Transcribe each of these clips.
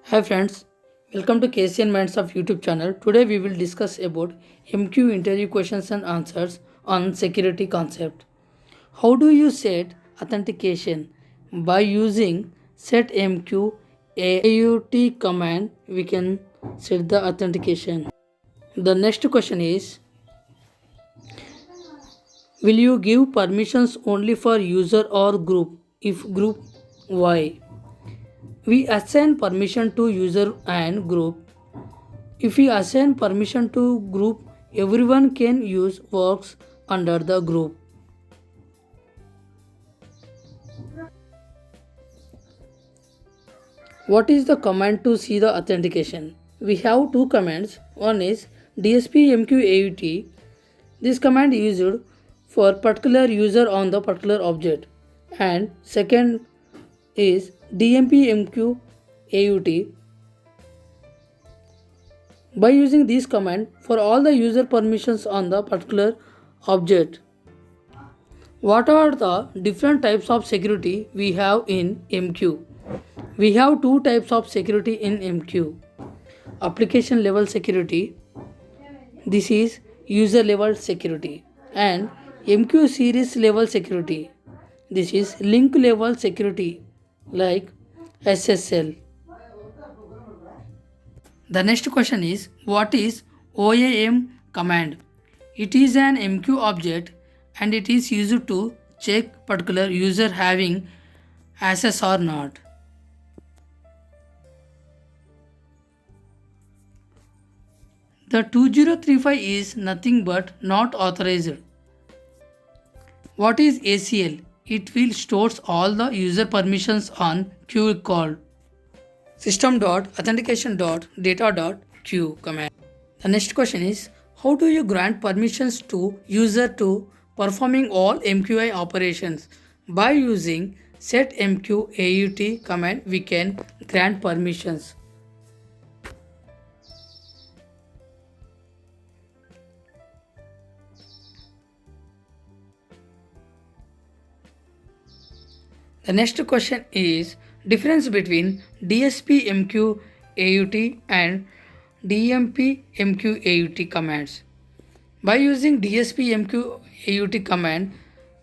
Hi friends, welcome to KCN Minds of YouTube channel. Today we will discuss about MQ interview questions and answers on security concept. How do you set authentication? By using setMQ AUT command we can set the authentication. The next question is, will you give permissions only for user or group? If group, why? We assign permission to user and group. If we assign permission to group, everyone can use works under the group. What is the command to see the authentication? We have two commands. One is DSP-MQ-AUT. This command is used for particular user on the particular object. And second is DMP-MQ-AUT. By using this command for all the user permissions on the particular object. What are the different types of security we have in MQ? We have two types of security in MQ. Application level security, this is user level security, and MQ series level security, this is link level security like SSL. The next question is, what is OAM command? It is an MQ object and it is used to check particular user having access or not. The 2035 is nothing but not authorized. What is ACL? It will stores all the user permissions on queue called system.authentication.data.queue command. The next question is, how do you grant permissions to user to performing all MQI operations? By using setMQ-AUT command we can grant permissions. The next question is difference between DSP MQ AUT and DMP MQ AUT commands. By using DSP MQ AUT command,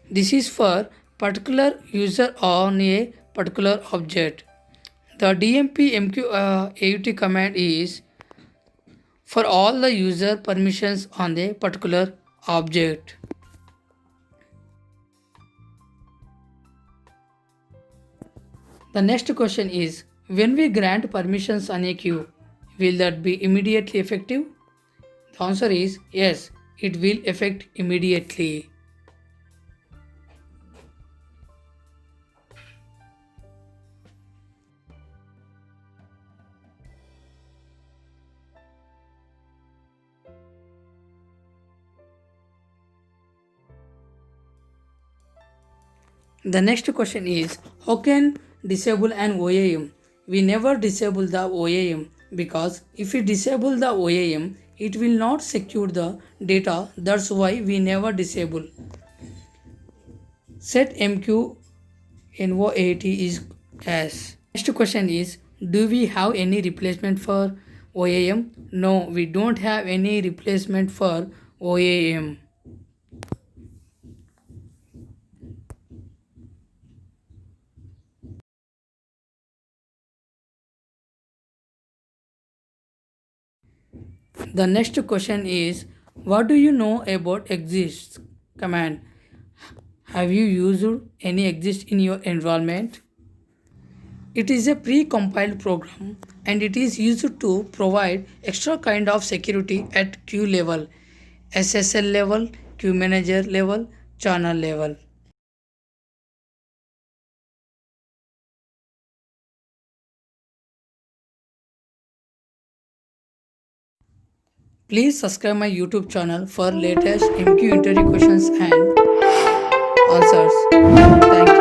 this is for particular user on a particular object. The DMP MQ AUT command is for all the user permissions on a particular object. The next question is, when we grant permissions on a queue, will that be immediately effective? The answer is yes, it will affect immediately. The next question is, how can disable an OAM? We never disable the OAM because if we disable the OAM, it will not secure the data. That's why we never disable. Set MQ NOAT is as. Next question is, do we have any replacement for OAM? No, we don't have any replacement for OAM. The next question is, what do you know about exist command? Have you used any exist in your environment? It is a pre-compiled program and it is used to provide extra kind of security at queue level, SSL level, queue manager level, channel level. Please subscribe my YouTube channel for latest MQ interview questions and answers. Thank you.